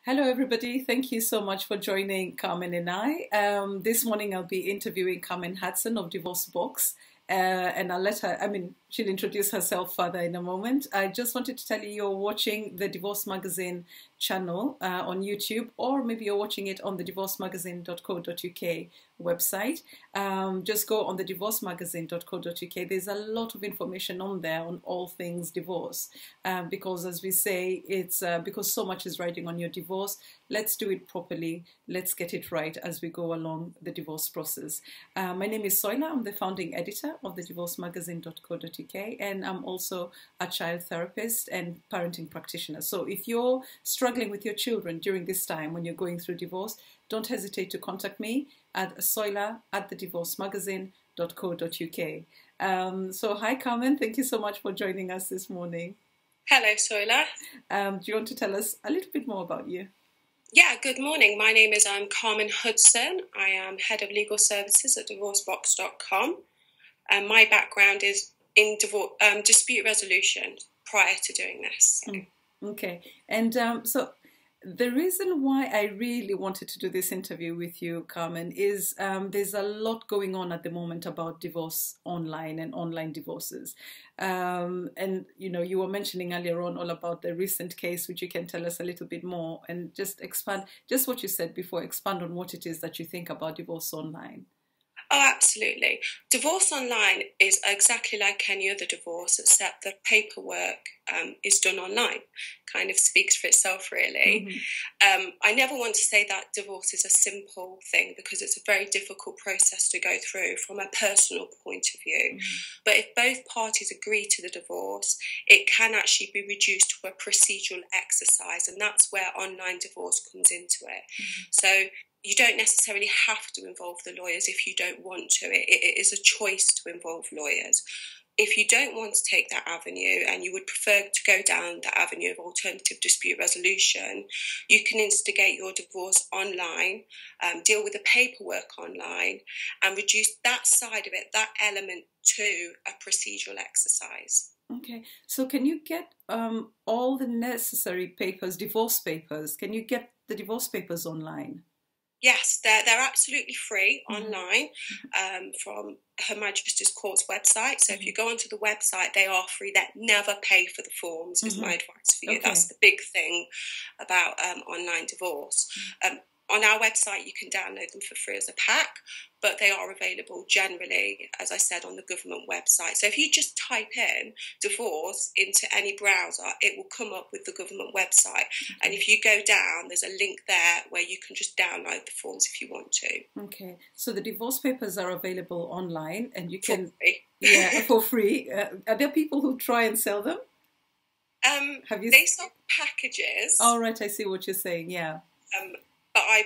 Hello, everybody. Thank you so much for joining Carmen and I. This morning I'll be interviewing Carmen Hudson of Divorce Box, and I'll let her, she'll introduce herself further in a moment. I just wanted to tell you you're watching the Divorce Magazine channel on YouTube, or maybe you're watching it on the divorcemagazine.co.uk website. Just go on the divorcemagazine.co.uk. There's a lot of information on there on all things divorce, because as we say, it's because so much is riding on your divorce. Let's do it properly. Let's get it right as we go along the divorce process. My name is Soila. I'm the founding editor of the divorcemagazine.co.uk, and I'm also a child therapist and parenting practitioner. So if you're struggling with your children during this time when you're going through divorce, don't hesitate to contact me at soila@thedivorcemagazine.co.uk. So hi, Carmen. Thank you so much for joining us this morning. Hello, Soila. Do you want to tell us a little bit more about you? Yeah, good morning. My name is Carmen Hudson. I am Head of Legal Services at divorcebox.com. And my background is in dispute resolution prior to doing this. Okay. And so the reason why I really wanted to do this interview with you, Carmen, is there's a lot going on at the moment about divorce online and online divorces. And, you were mentioning earlier on all about the recent case, which you can tell us a little bit more and just expand, just what you said before, expand on what it is that you think about divorce online. Oh, absolutely. Divorce online is exactly like any other divorce, except the paperwork is done online. Kind of speaks for itself, really. Mm-hmm. I never want to say that divorce is a simple thing, because it's a very difficult process to go through from a personal point of view. Mm-hmm. But if both parties agree to the divorce, it can actually be reduced to a procedural exercise, and that's where online divorce comes into it. Mm-hmm. So you don't necessarily have to involve the lawyers if you don't want to. It is a choice to involve lawyers. If you don't want to take that avenue and you would prefer to go down the avenue of alternative dispute resolution, you can instigate your divorce online, deal with the paperwork online, and reduce that side of it, that element, to a procedural exercise. Okay, so can you get all the necessary papers, divorce papers? Can you get the divorce papers online? Yes, they're absolutely free online from Her Majesty's Court's website. So if you go onto the website, they are free. They never pay for the forms, is my advice for you. Okay. That's the big thing about online divorce. On our website, you can download them for free as a pack, but they are available generally, as I said, on the government website. So if you just type in divorce into any browser, it will come up with the government website. Okay. And if you go down, there's a link there where you can just download the forms if you want to. Okay. So the divorce papers are available online, and you can... For free. Yeah, for free. Are there people who try and sell them? They sell packages. Oh, right. I see what you're saying. Yeah. But I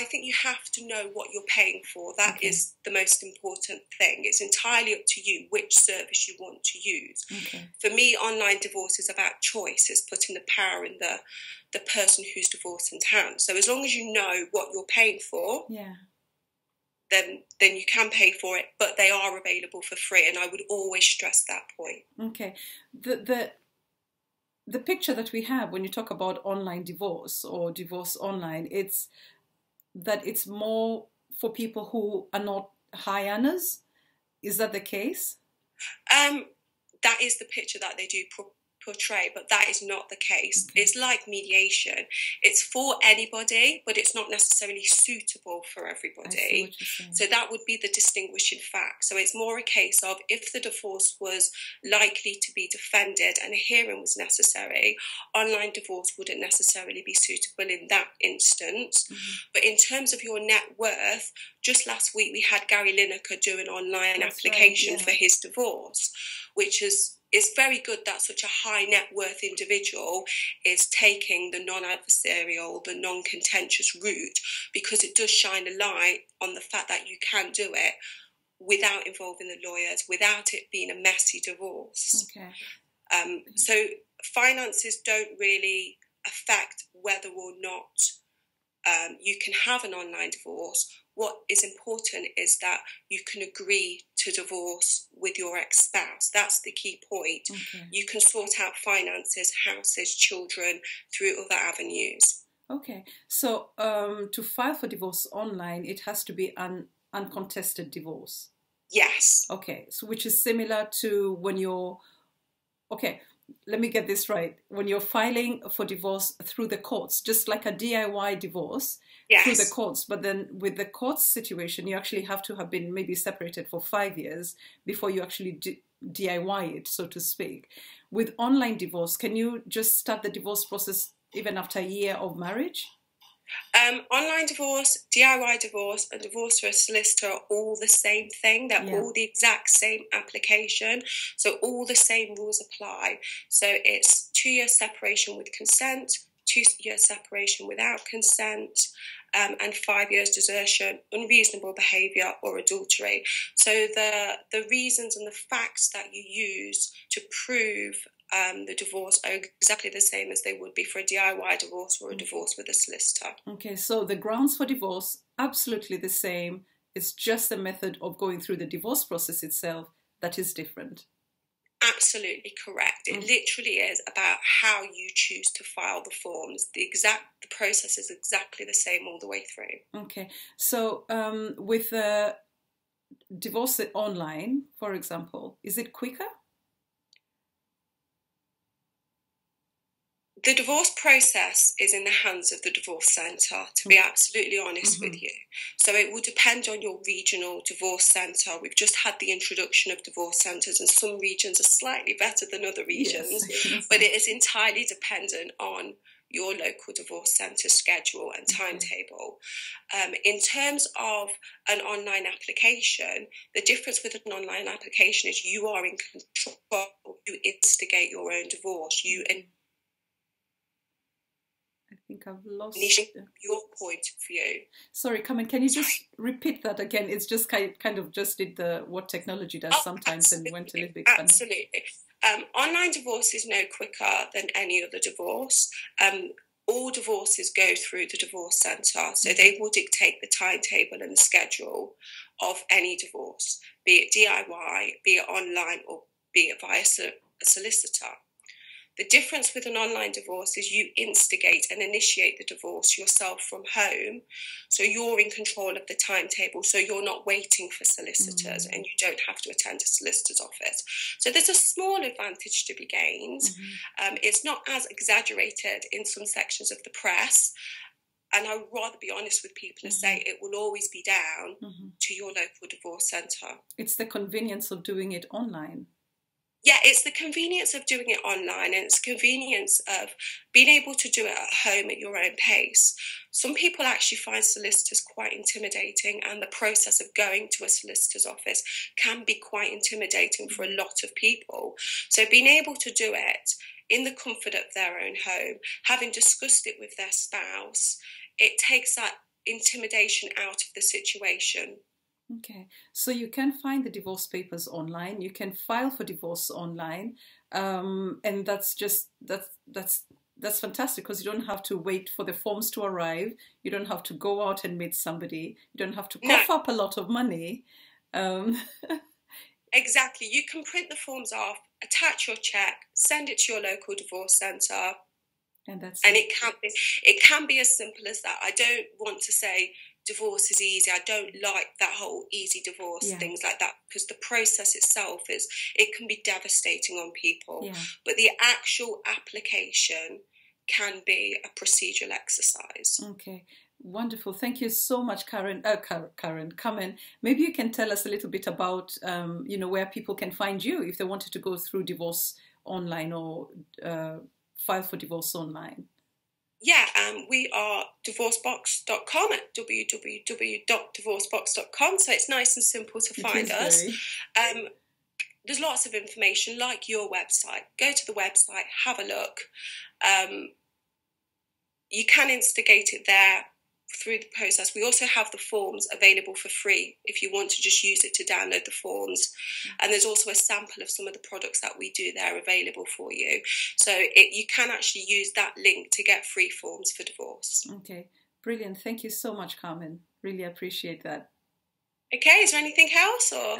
think you have to know what you're paying for. That is the most important thing. It's entirely up to you which service you want to use. Okay. For me, online divorce is about choice. It's putting the power in the person who's divorcing's hands. So as long as you know what you're paying for, then you can pay for it. But they are available for free, and I would always stress that point. Okay. The picture that we have when you talk about online divorce or divorce online, it's that it's more for people who are not high earners. Is that the case? That is the picture that they do portray, but that is not the case. Okay. It's like mediation. It's for anybody, but it's not necessarily suitable for everybody. So that would be the distinguishing fact. So it's more a case of if the divorce was likely to be defended and a hearing was necessary, online divorce wouldn't necessarily be suitable in that instance. Mm-hmm. But in terms of your net worth, just last week we had Gary Lineker do an online application for his divorce, which is it's very good that such a high net worth individual is taking the non-adversarial, the non-contentious route, because it does shine a light on the fact that you can do it without involving the lawyers, without it being a messy divorce. Okay. So finances don't really affect whether or not you can have an online divorce. What is important is that you can agree to divorce with your ex-spouse. That's the key point. Okay. You can sort out finances, houses, children through other avenues. Okay. So to file for divorce online, it has to be an uncontested divorce. Yes. Okay. So which is similar to when you're, okay, let me get this right. When you're filing for divorce through the courts, just like a DIY divorce, Yes. through the courts, but then with the courts situation, you actually have to have been maybe separated for 5 years before you actually DIY it, so to speak. With online divorce, can you just start the divorce process even after a year of marriage? Online divorce, DIY divorce, and divorce through a solicitor are all the same thing. They're all the exact same application. So all the same rules apply. So it's 2 years separation with consent, 2 years separation without consent, and 5 years desertion, unreasonable behaviour, or adultery. So the reasons and the facts that you use to prove the divorce are exactly the same as they would be for a DIY divorce or a divorce with a solicitor. Okay, so the grounds for divorce, absolutely the same. It's just the method of going through the divorce process itself that is different. Absolutely correct. It literally is about how you choose to file the forms. The process is exactly the same all the way through. Okay, so with the divorce online, for example, is it quicker? The divorce process is in the hands of the divorce centre, to be absolutely honest with you. So it will depend on your regional divorce centre. We've just had the introduction of divorce centres, and some regions are slightly better than other regions, but it is entirely dependent on your local divorce centre schedule and timetable. In terms of an online application, the difference with an online application is you are in control. You instigate your own divorce. You I think I've lost your point of view. Sorry, Carmen, can you just repeat that again? It's just kind of just did what technology does sometimes and went a little bit funny. Absolutely. Online divorce is no quicker than any other divorce. All divorces go through the divorce centre, so they will dictate the timetable and the schedule of any divorce, be it DIY, be it online, or be it via a solicitor. The difference with an online divorce is you instigate and initiate the divorce yourself from home. So you're in control of the timetable. So you're not waiting for solicitors and you don't have to attend a solicitor's office. So there's a small advantage to be gained. It's not as exaggerated in some sections of the press. And I would rather be honest with people and say it will always be down to your local divorce centre. It's the convenience of doing it online. Yeah, it's the convenience of doing it online, and it's convenience of being able to do it at home at your own pace. Some people actually find solicitors quite intimidating, and the process of going to a solicitor's office can be quite intimidating for a lot of people. So being able to do it in the comfort of their own home, having discussed it with their spouse, it takes that intimidation out of the situation. Okay, so you can find the divorce papers online. You can file for divorce online, and that's fantastic because you don't have to wait for the forms to arrive. You don't have to go out and meet somebody. You don't have to cough up a lot of money. Exactly. You can print the forms off, attach your check, send it to your local divorce centre, and it can be as simple as that. I don't want to say divorce is easy. I don't like that whole easy divorce, things like that, because the process itself it can be devastating on people. But the actual application can be a procedural exercise. Okay, wonderful. Thank you so much, Carmen. Maybe you can tell us a little bit about, where people can find you if they wanted to go through divorce online or file for divorce online. Yeah, we are divorcebox.com at www.divorcebox.com, so it's nice and simple to find us. There's lots of information, like your website. Go to the website, have a look. You can instigate it there through the process. We also have the forms available for free if you want to just use it to download the forms. And there's also a sample of some of the products that we do there available for you. So you can actually use that link to get free forms for divorce. Okay, brilliant. Thank you so much, Carmen. Really appreciate that. Okay, is there anything else? Or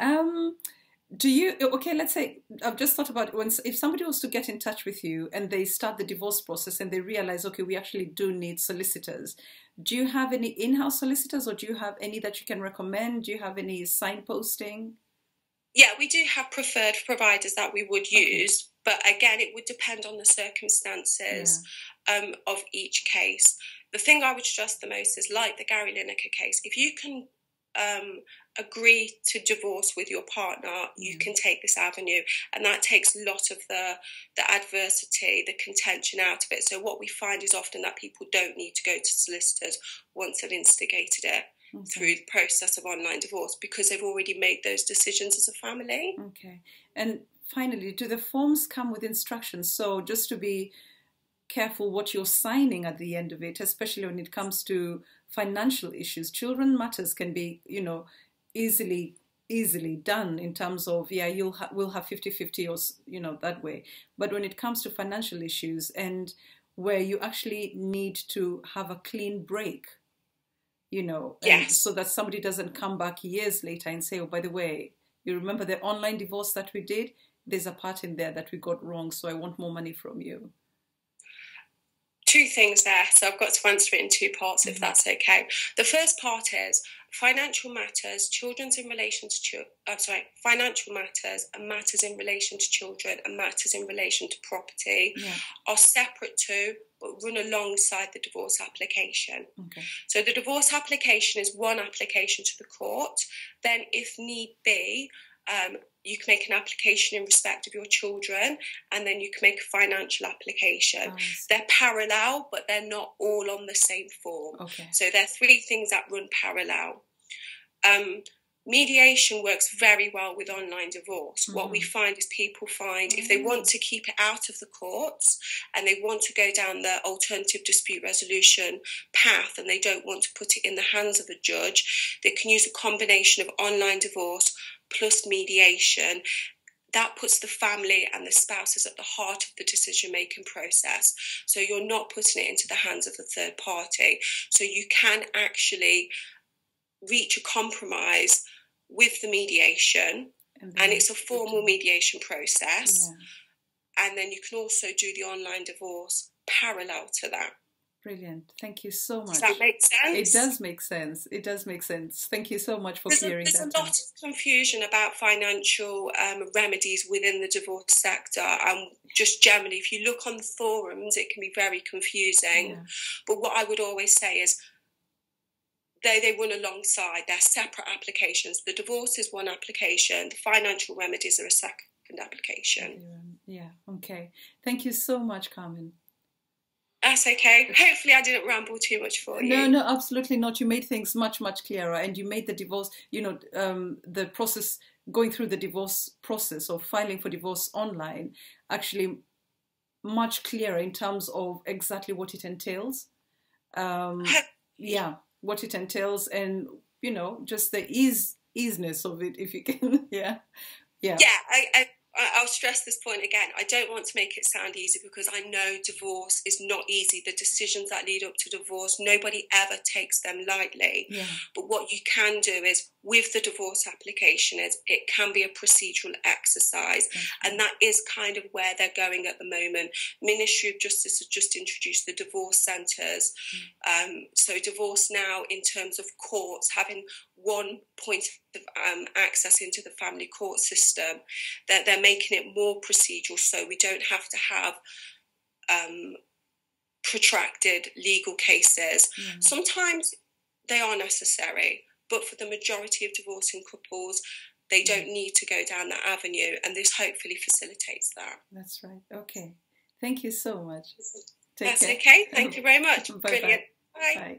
Do you, okay, let's say, I've just thought about when, if somebody was to get in touch with you and they start the divorce process and they realize, okay, we actually do need solicitors. Do you have any in-house solicitors, or do you have any that you can recommend? Do you have any signposting? Yeah, we do have preferred providers that we would use, but again, it would depend on the circumstances of each case. The thing I would stress the most is, like the Gary Lineker case, if you can agree to divorce with your partner, you can take this avenue, and that takes a lot of the adversity, the contention out of it. So what we find is often that people don't need to go to solicitors once they've instigated it through the process of online divorce, because they've already made those decisions as a family. Okay. And finally, do the forms come with instructions? So just to be careful what you're signing at the end of it, especially when it comes to financial issues. Children matters can be, you know, easily done in terms of, yeah, we'll have 50-50 or, you know, that way. But when it comes to financial issues and where you actually need to have a clean break, you know, and so that somebody doesn't come back years later and say, oh, by the way, you remember the online divorce that we did? There's a part in there that we got wrong, so I want more money from you. Two things there, so I've got to answer it in two parts, if that's okay. The first part is financial matters, financial matters and matters in relation to children and matters in relation to property are separate to, but run alongside the divorce application. So the divorce application is one application to the court. Then, if need be, you can make an application in respect of your children, and then you can make a financial application. They're parallel, but they're not all on the same form. So there are three things that run parallel. Mediation works very well with online divorce. What we find is people find if they want to keep it out of the courts and they want to go down the alternative dispute resolution path and they don't want to put it in the hands of a judge, they can use a combination of online divorce plus mediation. That puts the family and the spouses at the heart of the decision-making process. So you're not putting it into the hands of the third party. So you can actually reach a compromise with the mediation, and it's a formal mediation process. And then you can also do the online divorce parallel to that. Brilliant. Thank you so much. Does that make sense? It does make sense. It does make sense. Thank you so much for clearing that up. There's a lot of confusion about financial remedies within the divorce sector. Just generally, if you look on the forums, it can be very confusing. But what I would always say is they run alongside. They're separate applications. The divorce is one application. The financial remedies are a second application. Yeah, okay. Thank you so much, Carmen. That's okay. Hopefully I didn't ramble too much for you. No, absolutely not. You made things much, much clearer, and you made the divorce, you know, the process, going through the divorce process or filing for divorce online, actually much clearer in terms of exactly what it entails. What it entails, and, you know, just the easiness of it, if you can. I'll stress this point again. I don't want to make it sound easy, because I know divorce is not easy. The decisions that lead up to divorce, nobody ever takes them lightly. But what you can do is, with the divorce application, is it can be a procedural exercise. And that is kind of where they're going at the moment. Ministry of Justice has just introduced the divorce centres. So divorce now, in terms of courts, having one point of access into the family court system, they're making it more procedural, so we don't have to have protracted legal cases. Sometimes they are necessary, but for the majority of divorcing couples, they don't need to go down that avenue, and this hopefully facilitates that. That's right. Okay. Thank you so much. That's okay. Thank you very much. Brilliant. Bye.